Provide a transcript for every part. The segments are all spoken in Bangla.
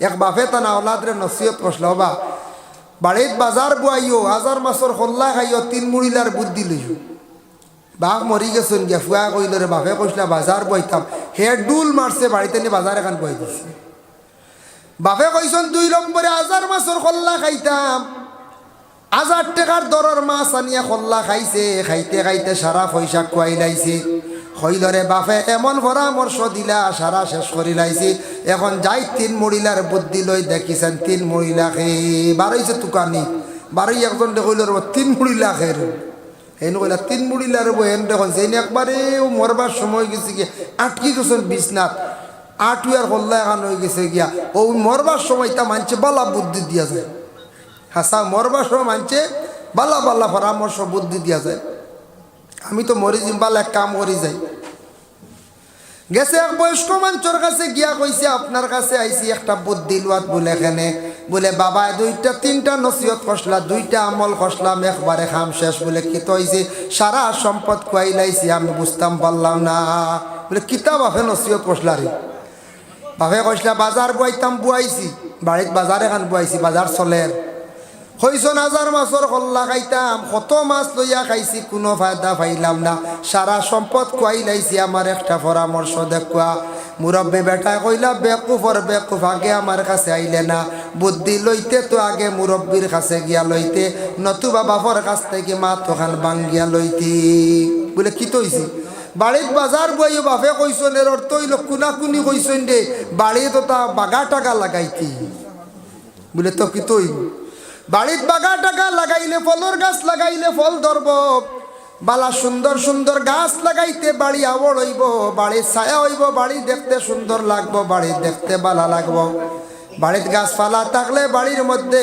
এক বাপে তা না ওলাদরে নসিহত করছিল বা বাড়িত বাজার বুয়াইও হাজার মাসর খোল্লা খাইও 3 মুড়িলার বুদ্ধি লইও বাঘ মরি গেছেন গিয়া ফুয়া কইল রে বাপে কইসলা বাজার বইতাম হে ডুল মারছে বাড়িতে নিয়ে বাজার এখান বই দিছে বাপে কইসন 2 নম্বরে হাজার মাসর খোল্লা খাইতাম 1000 টাকার দরের মাছ আনিয়া খোল্লা খাইছে খাইতে খাইতে সারা পয়সা খুয়াই লাইছে হইল রে বাপে এমন পরামর্শ দিলা সারা শেষ করি লাইছি এখন যাই 3 মুড়িলার বুদ্ধি লই দেখিছেন 3 মুড়িলা খেয়ে বারইছে তুকানি বারই একজন কইল রে 3 মুড়িলা খেয়ে হেন কইলা 3 মুড়িলার হেন দেখুন যেন একবারে মরবার সময় গেছে গিয়া আটকি গেছেন বিছনাথ আটুয়ার খোল্লা এখন হয়ে গেছে গিয়া ও মরবার সময় তা মানছে বালা বুদ্ধি দিয়া যায় হাসা মরবার সময় মানছে বালা বালা পরামর্শ বুদ্ধি দিয়া যায় আমি তো মরি জিম্বাল এক কাম করি যাই গেছে এক বয়স্ক মানুষের কাছে গিয়া কইছে আপনার কাছে আইছি একটা বুদ্ধি লওয়াত বলে এখানে বলে বাবা 2টা 3টা নসিহত করছলা 2টা আমল করছলাম একবারে খাম শেষ বলে কি তো হইছে সারা সম্পদ খুয়াই লাইছি আমি বুঝতাম পারলাম না বলে কিতাব আপে নসিহত করছলা রে বাপে কইসলা বাজার বুয়াইতাম বুয়াইছি বাড়িত বাজার এখান বুয়াইছি বাজার চলে হইছন হাজার মাছর খোল্লা খাইতাম কত মাছ লইয়া খাইছি কোনো ফায়দা পাইলাম না সারা সম্পদ খুয়াই লাইছি আমার একটা পরামর্শ দেখুয়া মুরব্বী বেটা কইলা বেকুফর বেকুফ আগে আমার কাছে আইলে না বুদ্ধি লইতে তো আগে মুরব্বীর কাছে গিয়া লইতে নতুবা বাপর কাছ থেকে মা তোখান বাঙ্গিয়া লইতি বলে কি তৈছি বাড়িত বাজার বইও বাপে কইছন এর অর্থ হইল কুনাকুনি কইছন রে বাড়ি তো তা বাগা টাকা লাগাইতি বলে তো কি তৈ বাড়িত বাগা টাকা লাগাইলে ফলর গাছ লাগাইলে ফল ধরব বালা সুন্দর সুন্দর গাছ লাগাইতে বাড়ি আবড় হইব বাড়ির ছায়া হইব বাড়ি দেখতে সুন্দর লাগবো বাড়ি দেখতে বালা লাগবো বাড়িত গাছপালা থাকলে বাড়ির মধ্যে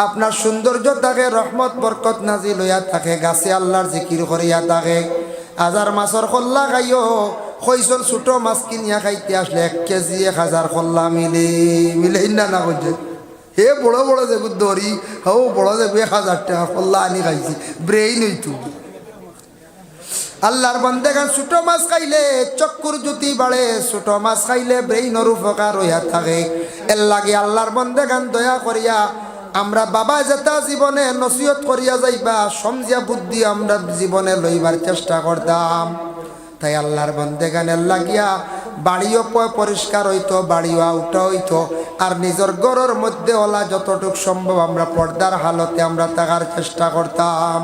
আপনার সৌন্দর্য থাকে রহমত বরকত নাজিল হইয়া থাকে গাছে আল্লাহর জিকির করিয়া থাকে হাজার মাছর খোল্লা খাইও কইসন ছোট মাছ কিনিয়া খাইতে আসলে 1 কেজি 1000 খোল্লা মিলে না না করছে হে বড় বড় যে দড়ি হাও বড় যে 1000 টাকা খোল্লা আনি খাইছি ব্রেইন হইতু আল্লাহর বান্দাগান ছোট মাছ খাইলে চক্ষুর জ্যোতি বাড়ে ছোট মাছ খাইলে ব্রেইনের উপকার হইয়া থাকে এর লাগে আল্লাহর বান্দাগান দয়া করিয়া আমরা বাবা যেটা জীবনে নসিহত করিয়া যাইবা সমঝিয়া বুদ্ধি আমরা জীবনে লইবার চেষ্টা করতাম তাই আল্লাহর বান্দাগানের লাগিয়া বাড়িও পরিষ্কার হইতো বাড়িও আউটা হইতো আর নিজের ঘরের মধ্যে ওলা যতটুক সম্ভব আমরা পর্দার হালতে আমরা থাকার চেষ্টা করতাম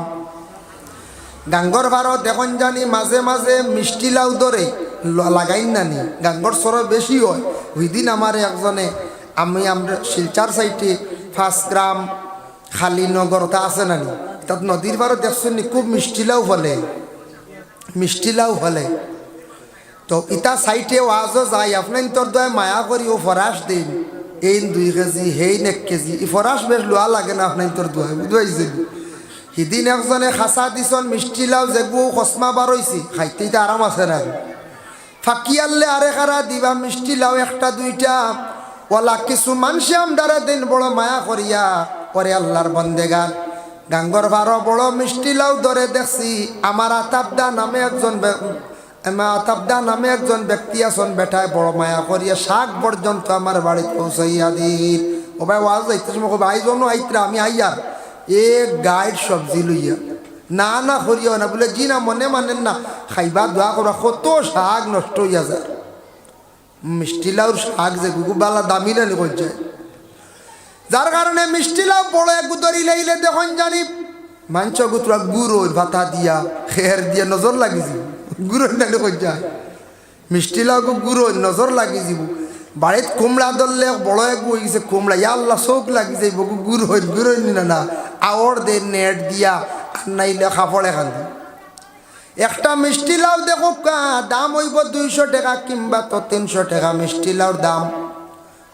গাঙ্গর ভারত এখন জানি মাঝে মাঝে মিষ্টি লাউ ধরে লাগাইন নানি গাঙ্গর সর বেশি হয় ওই দিন আমার একজনে আমরা শিলচার সাইডে 5 গ্রাম খালিনগরতা আছে নানি তাত নদীর ভারত দেখছেন খুব মিষ্টি লাউ ফলে তো ইটা সাইটে ওয়াজও যায় আপনার তোর দয় মায়া করি ও ফরাস দিন এই 2 কেজি হেই 1 কেজি ই ফরাস বেশ লোয়া লাগে না আপনার তোর দয় বুঝাইছেন সেদিন একজনে খাসা দিছন মিষ্টি লাউ যেগু কসমা বার হয়েছি খাইতে আরাম আছে না ফাঁকি আনলে আরে খারা দিবা মিষ্টি লাউ 1টা 2টা ওলা কিছু মানুষে আমদারা দিন বড় মায়া করিয়া পরে আল্লাহর বন্দেগান গাঙ্গর ভারো বড় মিষ্টি লাউ ধরে দেখছি আমার আতাবদা নামে একজন ব্যক্তি আছেন বেটায় বড় মায়া করিয়া শাক পর্যন্ত আমার বাড়িতে পৌঁছাইয়া দিন ও ভাই ওয়াজ যাইতে ভাই জন আইতরা আমি আইয়ার গাইড সবজি লইয়া না করিও না বলে জি না মনে মানেন না খাইবা দোয়া করা কত শাক নষ্ট হইয়া যায় মিষ্টি লাউর শাক যে বালা দামি না করছে যার কারণে মিষ্টি লাউ বড় এক গুতরি লাইলে দেখুন জানি মাংস গুতরা গুঁড়ো ভাতা দিয়া খের দিয়া নজর লাগি যাব গুঁড়ো নালে করছে মিষ্টি লাউ গুঁড়ো নজর লাগি যাব বাড়িত কুমড়া ধরলে বড় এক হয়ে গেছে কুমড়া ইয়া আল্লাহ চোখ লাগি যাইব গুঁড়ো না আওয়ার দে নেট দিয়া আর নাইলে কাপড় এখান একটা মিষ্টি লাউ দেখো দাম হইব 200 টাকা কিংবা তো 300 টাকা মিষ্টি লাউর দাম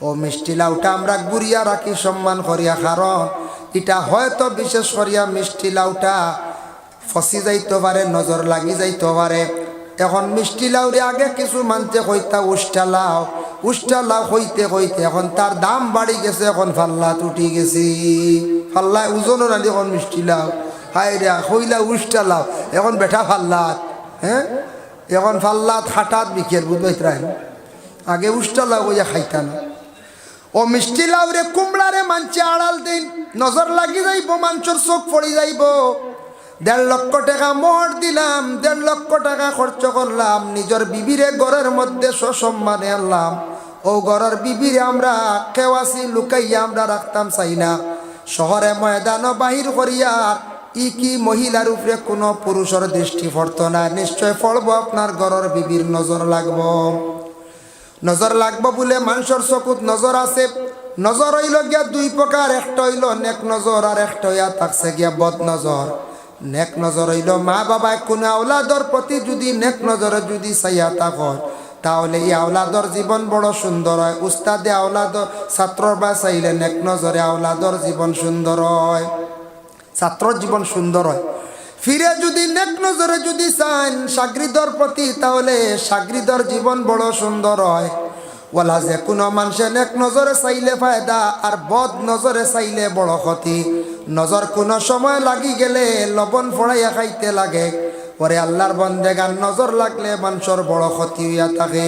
ও মিষ্টি লাউটা আমরা গুড়িয়া রাখি সম্মান করিয়া কারণ এটা হয়তো বিশেষ করিয়া মিষ্টি লাউটা ফসি যাইতে পারে নজর লাগি যাইতে পারে এখন মিষ্টি লাউরে আগে কিছু মানতে কইতা উষ্টা লাউ হইতে এখন তার দাম বাড়ি গেছে এখন ফাল্লাত উঠি গেছি ফাল্লায় ওজনও নালি এখন মিষ্টি লাউ হাই রে হইলা উষ্টা লাউ এখন বেটা ফাল্লাত হ্যাঁ এখন ফাল্লাত হাটাত বিকের বুঝবাই আগে উষ্টা লাউ হইয়া খাইতা না ও মিষ্টি লাউরে কুমড়ারে মানছে আড়াল দিন, নজর লাগি যাইব, মানুষের চোখ পড়ি যাইব। 1.5 লক্ষ টাকা মোহর দিলাম, 1.5 লক্ষ টাকা খরচ করলাম, নিজের বিবিরে ঘরের মধ্যে সসম্মানে আনলাম। ও ঘরের বিবিরে আমরা কেওয়াছি লুকাইয়া আমরা রাখতাম চাই না, শহরে ময়দান বাহির করিয়া ই কি মহিলার উপরে কোনো পুরুষের দৃষ্টি পড়ত না। নিশ্চয় পড়ব আপনার ঘরের বিবির নজর লাগব। নজর লাগবো বলে মানুষের চকুত নজর আছে। নজর হইল গিয়া 2 প্রকার, একটা হইল নেক নজর আর একটা হইয়া থাকছে গিয়া বদ নজর। নেক নজর হইল মা বাবায় কোনো আওলাদর প্রতি যদি নেক নজরে যদি চাইয়া থাকো, তাহলে এই আওলাদর জীবন বড় সুন্দর হয়। উস্তাদে আওলাদর ছাত্রর বা চাইলে নেক নজরে আওলাদর জীবন সুন্দর হয়, ছাত্রর জীবন সুন্দর হয়। ফিরে যদি নেক নজরে যদি চান সাগরিদর প্রতি, তাহলে সাগরিদর জীবন বড় সুন্দর হয়। ওলা যে কোনো মানুষে নেক নজরে চাইলে ফায়দা, আর বদ নজরে চাইলে বড় ক্ষতি। নজর কোনো সময় লাগি গেলে লবণ ফড়াইয়া খাইতে লাগে। পরে আল্লাহর বন্দেগান নজর লাগলে মানুষের বড় ক্ষতি হইয়া থাকে।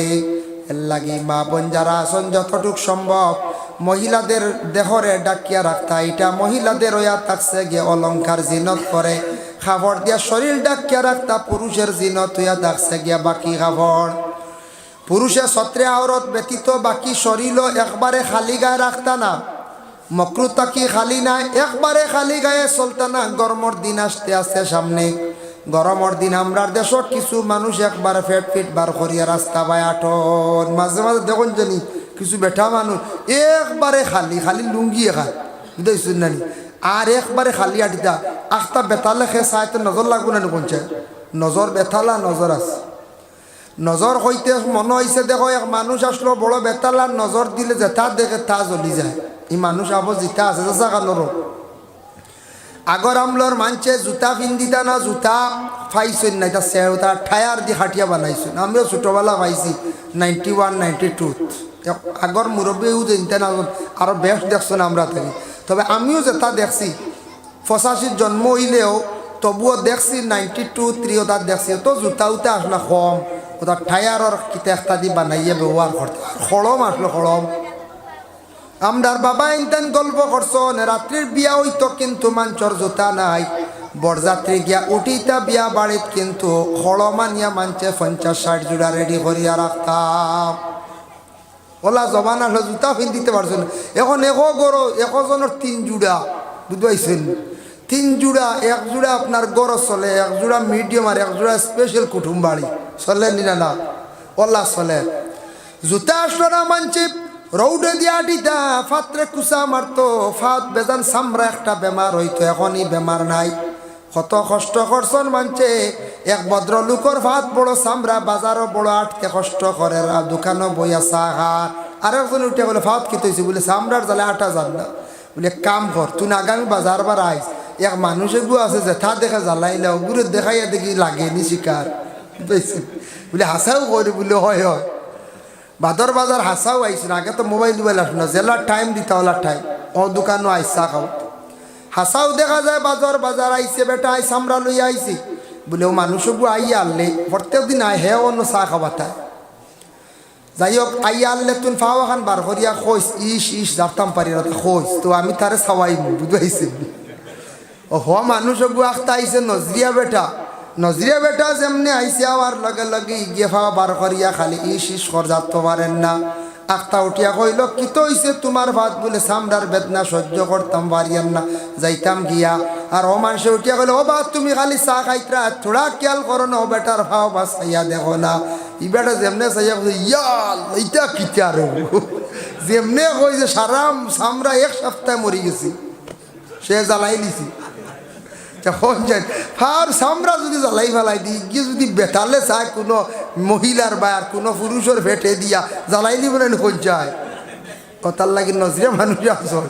এর লাগি মা বোন যারা আছেন যতটুক সম্ভব মহিলাদের দেহরে ডাকিয়া রাখতা, এটা মহিলাদের হইয়া থাকছে গিয়ে অলংকার জিনত করে খাবার দিয়া শরীর ডাকিয়া রাখতা, পুরুষের জিনত হইয়া থাকছে গিয়া বাকি খাবার। পুরুষের ছত্রে আওরত ব্যতীত বাকি শরীরও একবারে খালি গায়ে রাখতা না, মকরুতা কি খালি নাই, একবারে খালি গায়ে চলতা না। গরমের দিন আসতে আসতে সামনে, গরমের দিন আমরার দেশত কিছু মানুষ একবার ফেট ফিট বার করিয়া রাস্তা বাই আটন, মাঝে মাঝে দেখুন জানি কিছু বেঠা মানুষ একবারে খালি খালি লুঙ্গিয়ে খায়, বুঝতেছেন নানি, আর একবারে খালি আটিতা আখটা বেতালে খে চাই তো নজর লাগবো না পঞ্চায়েত। নজর বেতালা নজর আছে, নজর হইতে মনে হয়েছে দেখো এক মানুষ আসলো বড় বেতালার নজর দিলে যেটা দেখে তা জ্বলি যায়। এই মানুষ আবো জিতা আছে জাগানোর আগর আমলোর মানছে জুতা পিন্দিতা না, জুতা পাইছেন না, এটা সেটা টায়ার দিয়ে খাটিয়া বানাইছেন। আমিও ছোটোবেলা পাইছি 91, 92 আগর মুরব্বীও জানতে না, আরও বেশ দেখছেন আমরা থাকি। তবে আমিও যেটা দেখছি 85 জন্ম হইলেও তবুও দেখছি 92, 3 ওটা দেখছি। তো জুতা উতা আসলে কম, ওটা টায়ারের কিতা একটা দিয়ে বানাইয়া ব্যবহার করতে। খড়ম আসলো খড়ম। আমরার বাবা ইনতেন গল্প করছেন রাত্রির বিয়া হইতো কিন্তু মানুষের জুতা নাই, বরযাত্রী গিয়া উঠিতা বিয়া বাড়িত কিন্তু খড়মানিয়া মানছে 50-60 জোড়া রেডি করিয়া রাখতাম। ওলা জবান আসলো জুতা পিন্ধিতে পারছো না। এখন একজনের 3 জোড়া, বুঝতে পারছেন, 3 জোড়া, 1 জোড়া আপনার গরজ চলে, 1 জোড়া মিডিয়াম আর 1 জোড়া স্পেশাল কুটুম বাড়ি চলে নিনা না, ওলা চলে। জুতা আসলো না মানছে রৌডে দিয়া আটিতা ফাত্রে কুচা মারতো, ফাত বেজান সামরা একটা বেমার হইতো, এখনই বেমার নাই। কত কষ্ট করছন মানছে এক ভদ্রলোকর ফাত বড় সামরা, বাজারও বড় আটকে কষ্ট করে, দোকানও বইয়া চা খার। আরেকজন উঠে বলে ফাত খেতে হয়েছে, বলে সামরার জালে আটা যান না, বলে কাম কর তুই আগামী বাজার বার আইস। এক মানুষে গু আছে যে তা দেখে জ্বালাইলে ওগুলো দেখাইয়া দেখি লাগেনি শিকার, বলে হাসাও করি, বলে হয় হয় বাদর বাজার হাসাও আইসি না। আগে তো মোবাইল আসলো না, জেলার টাইম দিতে হলার টাইম, ও দোকানও আইসা খাও হাসাও দেখা যায়। বাজার বাজার আইসে বেটা আই সামরা লইয়া আইসি, বলে ও মানুষগু আইয়া আনলে প্রত্যেক দিন আয় হে অন্য চা খাবাতা। যাই হোক আইয়া আনলে তুই ফাও খান বার করিয়া খোঁজ ইস জারতাম পারি না খোঁজ, তো আমি তারে খাওয়াই বুঝাইছি। ও হ মানুষগু আখতা আইসে নজরিয়া বেটা যেমনি আইসে আবার লগে লগে গিয়ে ফাওয়া বার করিয়া খালি ইস কর যাতে পারেন না। আখতা উঠিয়া কইল কি তো হইছে তোমার ভাত, বলে সামরার বেদনা সহ্য করতাম পারিয়ান না, যাইতাম গিয়া। আর ও মানুষে উঠিয়া কইল ও বাদ তুমি খালি চা খাইতরা, থোড়া খেয়াল করো না ও বেটার ফাও বা চাইয়া দেখো না। ই বেটা যেমনে চাইয়া ইয়াল এইটা কিতা রে, যেমনে কই যে সারাম সামরা 1 সপ্তাহে মরি গেছি, সে জ্বালাই লিছি। তখন যাই আর সামরা যদি জ্বালাই ফেলাই দিই গিয়ে যদি বেতালে চায় কোনো মহিলার বা আর কোনো পুরুষের ভেটে দিয়া জ্বালাই দিব না কোন যায়, কথার লাগে নজরে মানুষ আসল।